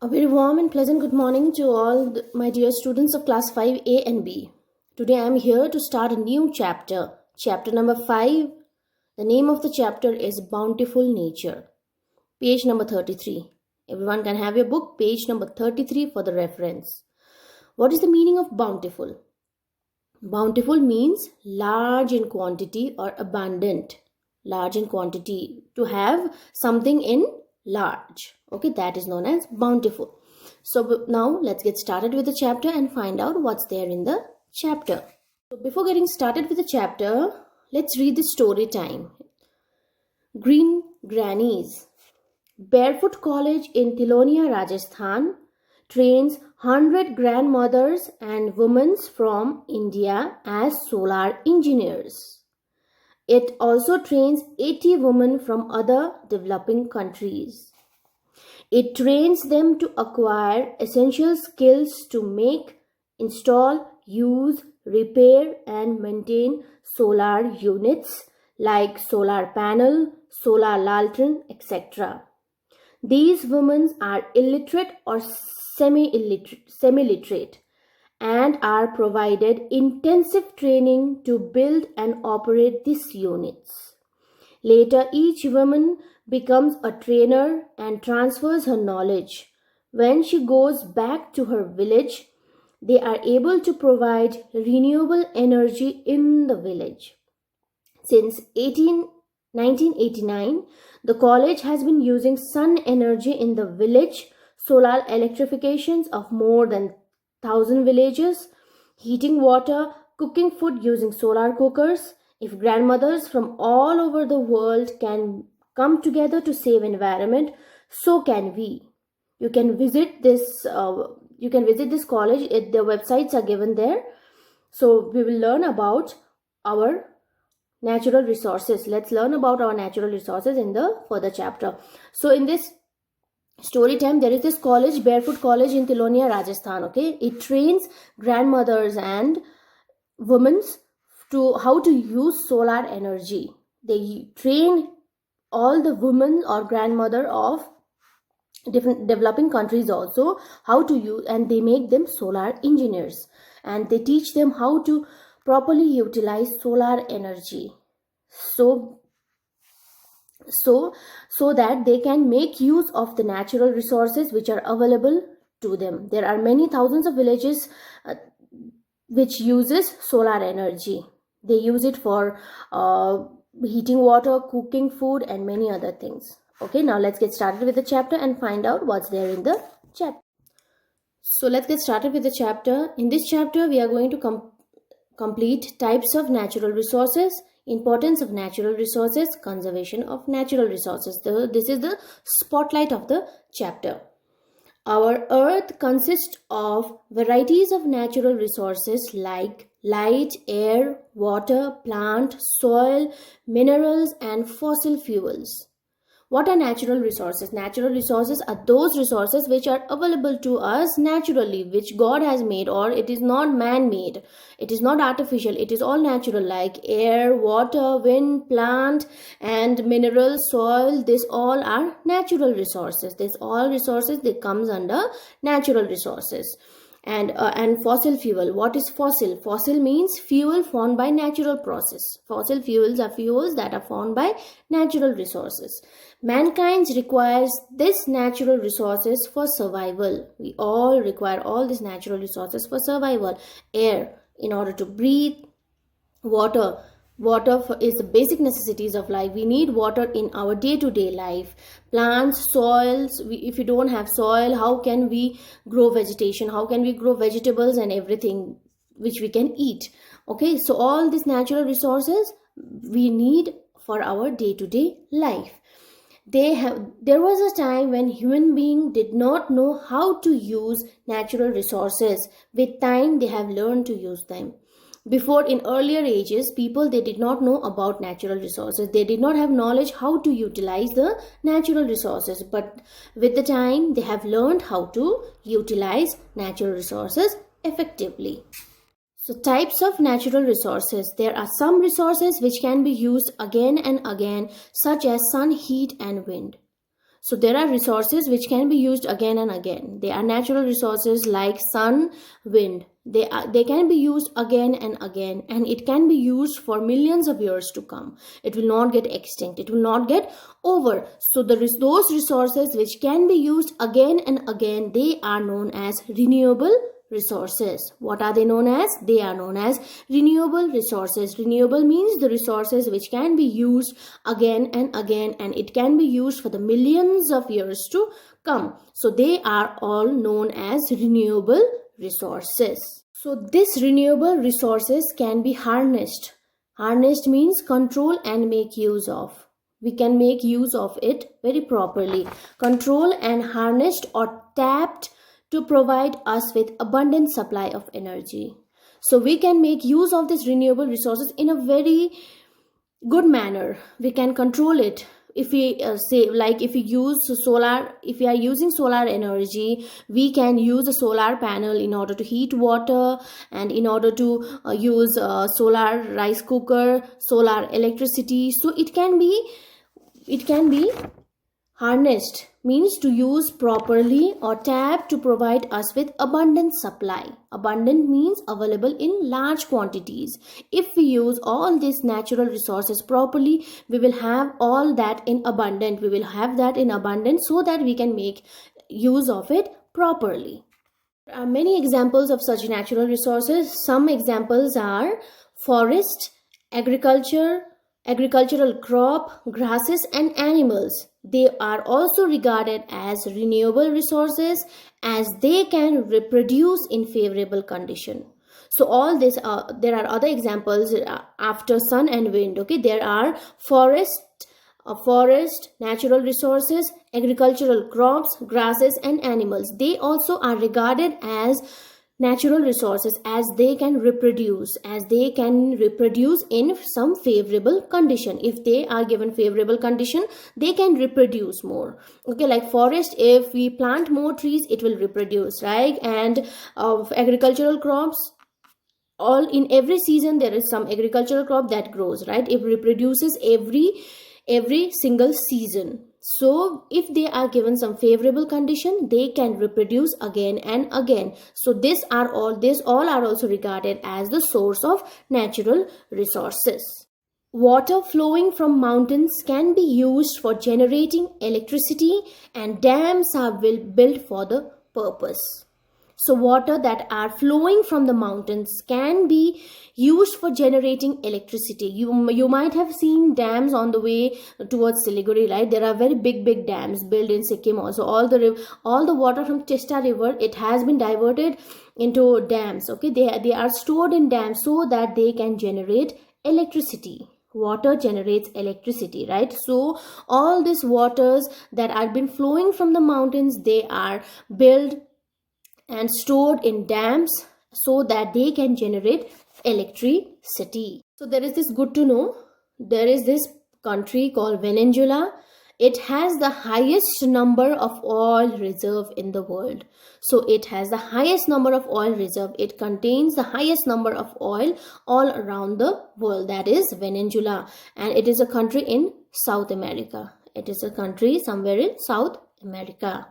A very warm and pleasant good morning to all my dear students of class 5A and B. Today I am here to start a new chapter. Chapter number 5. The name of the chapter is Bountiful Nature. Page number 33. Everyone can have your book, page number 33 for the reference. What is the meaning of bountiful? Bountiful means large in quantity or abundant. Large in quantity. To have something in large. Okay, that is known as bountiful. So now let's get started with the chapter and find out what's there in the chapter. So before getting started with the chapter, let's read the story time. Green Grannies. Barefoot College in Tilonia, Rajasthan trains 100 grandmothers and women from India as solar engineers. It also trains 80 women from other developing countries. It trains them to acquire essential skills to make, install, use, repair and maintain solar units like solar panel, solar lantern, etc. These women are illiterate or semi-literate and are provided intensive training to build and operate these units. Later, each woman becomes a trainer and transfers her knowledge. When she goes back to her village, they are able to provide renewable energy in the village. Since 1989, the college has been using sun energy in the village, solar electrifications of more than 1,000 villages, heating water, cooking food using solar cookers. If grandmothers from all over the world can come together to save environment, so can we. You can visit this college. The websites are given there. So we will learn about our natural resources. Let's learn about our natural resources in the further chapter. So in this story time, there is this college, Barefoot College in Tilonia, Rajasthan. Okay, it trains grandmothers and women to how to use solar energy. They train all the women or grandmother of different developing countries also how to use, and they make them solar engineers, and they teach them how to properly utilize solar energy so that they can make use of the natural resources which are available to them. There are many thousands of villages which uses solar energy. They use it for heating water, cooking food and many other things. Okay, now let's get started with the chapter and find out what's there in the chapter. So let's get started with the chapter. In this chapter, we are going to complete types of natural resources, importance of natural resources, conservation of natural resources. This is the spotlight of the chapter. Our earth consists of varieties of natural resources like light, air, water, plant, soil, minerals and fossil fuels. What are natural resources? Natural resources are those resources which are available to us naturally, which God has made, or it is not man-made. It is not artificial. It is all natural, like air, water, wind, plant, and minerals, soil. These all are natural resources. These all resources, they comes under natural resources. And fossil fuel. What is fossil? Fossil means fuel formed by natural process. Fossil fuels are fuels that are formed by natural resources. Mankind requires these natural resources for survival. We all require all these natural resources for survival. Air, in order to breathe. Water is the basic necessities of life. We need water in our day-to-day life. Plants, soils, if you don't have soil, how can we grow vegetation? How can we grow vegetables and everything which we can eat? Okay, so all these natural resources we need for our day-to-day life. There was a time when human beings did not know how to use natural resources. With time, they have learned to use them. Before, in earlier ages, people, they did not know about natural resources. They did not have knowledge how to utilize the natural resources. But with the time, they have learned how to utilize natural resources effectively. So types of natural resources. There are some resources which can be used again and again, such as sun, heat and wind. So there are resources which can be used again and again. They are natural resources like sun, wind. They can be used again and again, and it can be used for millions of years to come. It will not get extinct. It will not get over. So those resources which can be used again and again, they are known as renewable resources. What are they known as? They are known as renewable resources. Renewable means the resources which can be used again and again, and it can be used for the millions of years to come. So they are all known as renewable resources. So this renewable resources can be harnessed. Harnessed means control and make use of. We can make use of it very properly. Control and harnessed or tapped to provide us with abundant supply of energy. So we can make use of these renewable resources in a very good manner. We can control it. If we if we are using solar energy, we can use a solar panel in order to heat water, and in order to use solar rice cooker, solar electricity. So it can be harnessed, means to use properly, or tap to provide us with abundant supply. Abundant means available in large quantities. If we use all these natural resources properly, we will have all that in abundance. We will have that in abundance so that we can make use of it properly. There are many examples of such natural resources. Some examples are forest, agricultural crop, grasses and animals. They are also regarded as renewable resources as they can reproduce in favorable condition. So all this, there are other examples after sun and wind. Okay, there are forest, natural resources, agricultural crops, grasses and animals. They also are regarded as natural resources as they can reproduce in some favorable condition. If they are given favorable condition, they can reproduce more. Okay, like forest, if we plant more trees, it will reproduce, right? And agricultural crops, all in every season there is some agricultural crop that grows, right? It reproduces every single season. So if they are given some favorable condition, they can reproduce again and again. So this all are also regarded as the source of natural resources. Water flowing from mountains can be used for generating electricity, and dams are built for the purpose. So water that are flowing from the mountains can be used for generating electricity. You might have seen dams on the way towards Siliguri, right? There are very big dams built in Sikkim also. All the water from Tista river, it has been diverted into dams. Okay, they are stored in dams so that they can generate electricity. Water generates electricity, right? So all these waters that are been flowing from the mountains, they are built and stored in dams so that they can generate electricity. So there is this, good to know, there is this country called Venezuela. It has the highest number of oil reserve in the world. So it has the highest number of oil reserve. It contains the highest number of oil all around the world. That is Venezuela. And it is a country in South America. It is a country somewhere in South America.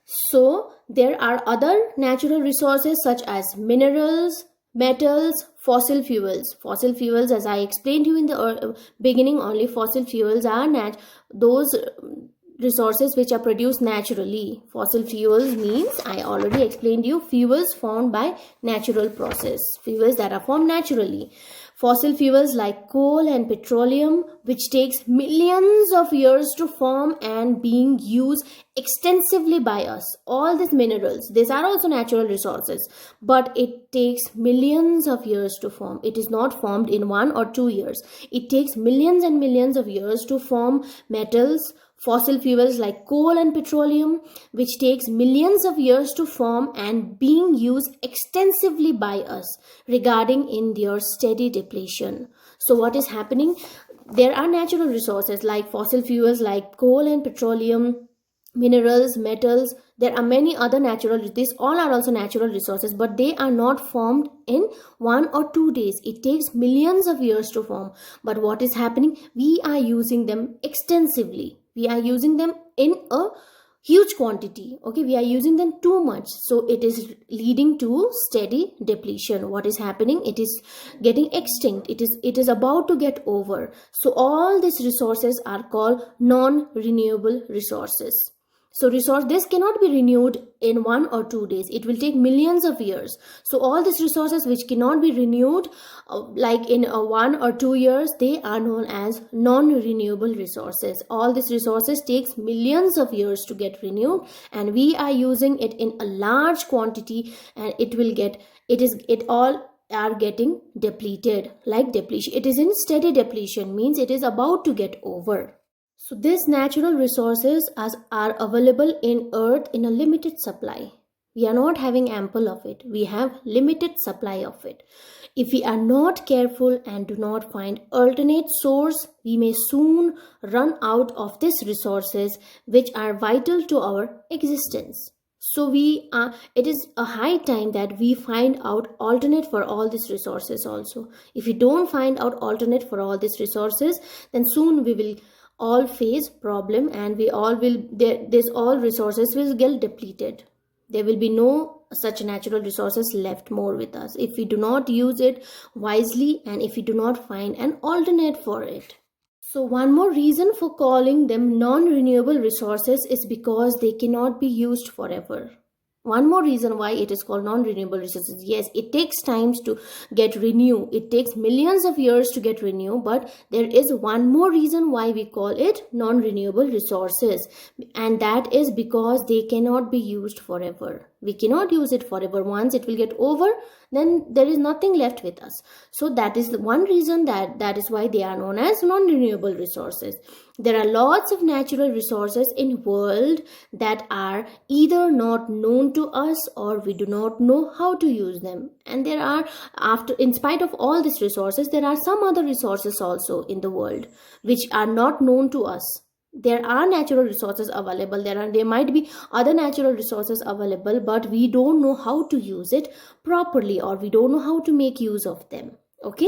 So there are other natural resources such as minerals, metals, fossil fuels. Fossil fuels, as I explained to you in the beginning, only fossil fuels are those resources which are produced naturally. Fossil fuels means, I already explained to you, fuels formed by natural process, fuels that are formed naturally. Fossil fuels like coal and petroleum, which takes millions of years to form and being used extensively by us. All these minerals, these are also natural resources, but it takes millions of years to form. It is not formed in 1 or 2 years. It takes millions and millions of years to form metals. Fossil fuels like coal and petroleum, which takes millions of years to form and being used extensively by us, regarding in their steady depletion. So what is happening? There are natural resources like fossil fuels like coal and petroleum, minerals, metals. There are many other natural, these all are also natural resources, but they are not formed in 1 or 2 days. It takes millions of years to form. But what is happening, we are using them extensively, we are using them in a huge quantity. Okay, we are using them too much, so it is leading to steady depletion. What is happening, it is getting extinct, it is about to get over. So all these resources are called non renewable resources. So resource, this cannot be renewed in 1 or 2 days, it will take millions of years. So all these resources which cannot be renewed like in 1 or 2 years, they are known as non-renewable resources. All these resources takes millions of years to get renewed, and we are using it in a large quantity, and it all are getting depleted. Like depletion, it is in steady depletion, means it is about to get over. So these natural resources are available in earth in a limited supply. We are not having ample of it, we have limited supply of it. If we are not careful and do not find alternate source, we may soon run out of these resources which are vital to our existence. So it is a high time that we find out alternate for all these resources also. If we don't find out alternate for all these resources, then soon we will all face problem, and we all will this all resources will get depleted. There will be no such natural resources left more with us if we do not use it wisely, and if we do not find an alternate for it. So one more reason for calling them non-renewable resources is because they cannot be used forever. One more reason why it is called non-renewable resources, yes, it takes times to get renewed, it takes millions of years to get renewed, but there is one more reason why we call it non-renewable resources, and that is because they cannot be used forever. We cannot use it forever. Once it will get over, then there is nothing left with us. So that is the one reason, that is why they are known as non-renewable resources. There are lots of natural resources in world that are either not known to us, or we do not know how to use them. And there are, in spite of all these resources, there are some other resources also in the world which are not known to us. There are natural resources available, there might be other natural resources available, but we don't know how to use it properly, or we don't know how to make use of them. Okay,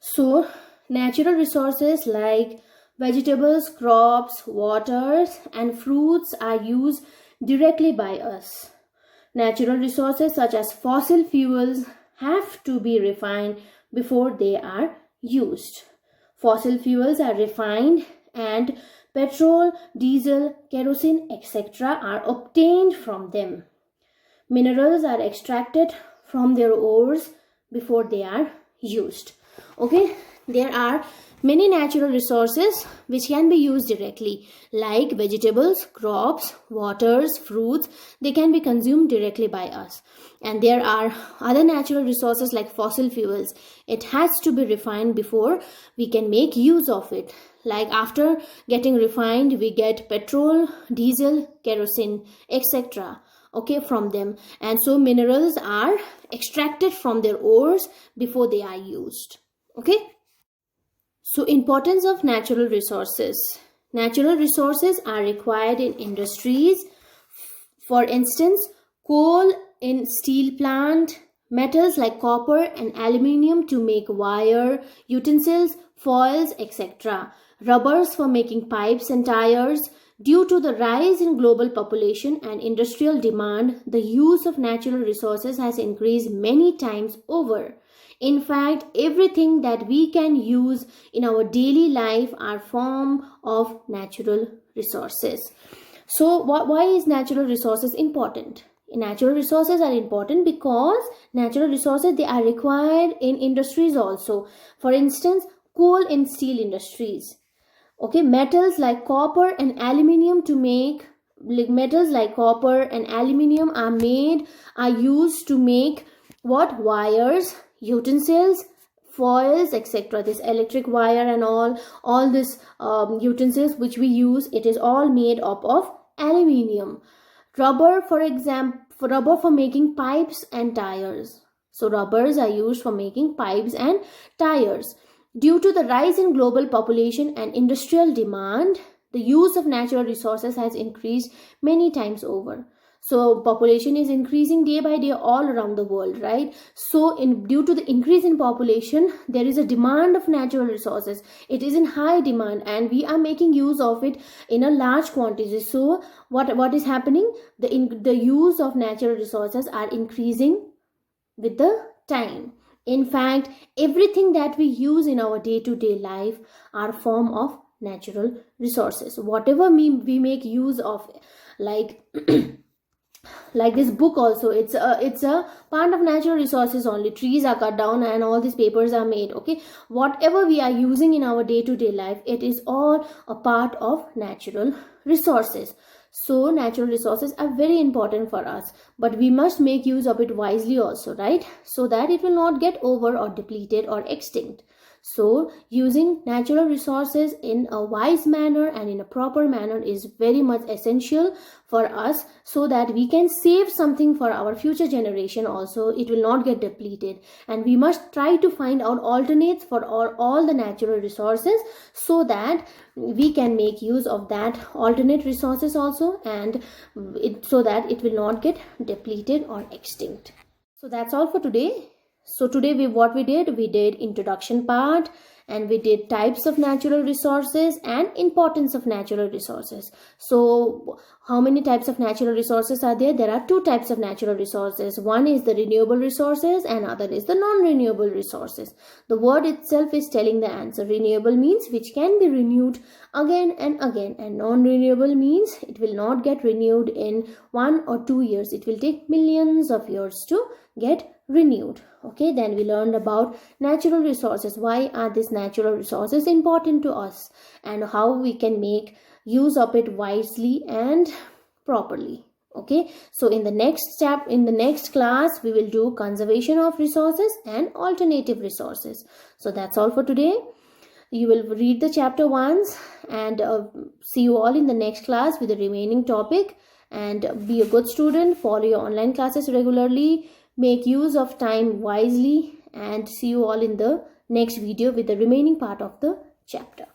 so natural resources like vegetables, crops, waters, and fruits are used directly by us. Natural resources such as fossil fuels have to be refined before they are used. Fossil fuels are refined, and petrol, diesel, kerosene, etc. are obtained from them. Minerals are extracted from their ores before they are used. Okay, there are many natural resources which can be used directly, like vegetables, crops, waters, fruits. They can be consumed directly by us. And there are other natural resources like fossil fuels. It has to be refined before we can make use of it. Like after getting refined, we get petrol, diesel, kerosene, etc. Okay, from them. And so minerals are extracted from their ores before they are used. Okay, so importance of natural resources. Natural resources are required in industries. For instance, coal in steel plant, metals like copper and aluminium to make wire, utensils, foils, etc. Rubbers for making pipes and tires. Due to the rise in global population and industrial demand, the use of natural resources has increased many times over. In fact, everything that we can use in our daily life are form of natural resources. So why is natural resources important? Natural resources are important because natural resources, they are required in industries also. For instance, coal in steel industries. Okay, metals like copper and aluminium are used to make what? Wires, utensils, foils, etc. This electric wire and all this utensils which we use, it is all made up of aluminium. Rubber, for example, rubber for making pipes and tires. So rubbers are used for making pipes and tires. Due to the rise in global population and industrial demand, The use of natural resources has increased many times over. So population is increasing day by day all around the world, right? So due to the increase in population, there is a demand of natural resources. It is in high demand and we are making use of it in a large quantity. So what is happening? The use of natural resources are increasing with the time. In fact, everything that we use in our day-to-day life are form of natural resources. Whatever we make use of, like like this book also, it's a part of natural resources only. Trees are cut down and all these papers are made. Okay, whatever we are using in our day-to-day life, it is all a part of natural resources. So natural resources are very important for us, but we must make use of it wisely also, right? So that it will not get over or depleted or extinct. So using natural resources in a wise manner and in a proper manner is very much essential for us, so that we can save something for our future generation also. It will not get depleted, and we must try to find out alternates for all the natural resources, so that we can make use of that alternate resources also, and so that it will not get depleted or extinct. So that's all for today. So today we did introduction part, and we did types of natural resources and importance of natural resources. So how many types of natural resources are there? There are two types of natural resources. One is the renewable resources and other is the non-renewable resources. The word itself is telling the answer. Renewable means which can be renewed again and again, and non-renewable means it will not get renewed in 1 or 2 years. It will take millions of years to get renewed. Okay, then we learned about natural resources. Why are these natural resources important to us, and how we can make use of it wisely and properly. Okay, so in the next class we will do conservation of resources and alternative resources. So that's all for today. You will read the chapter once, and see you all in the next class with the remaining topic. And be a good student, follow your online classes regularly, make use of time wisely, and see you all in the next video with the remaining part of the chapter.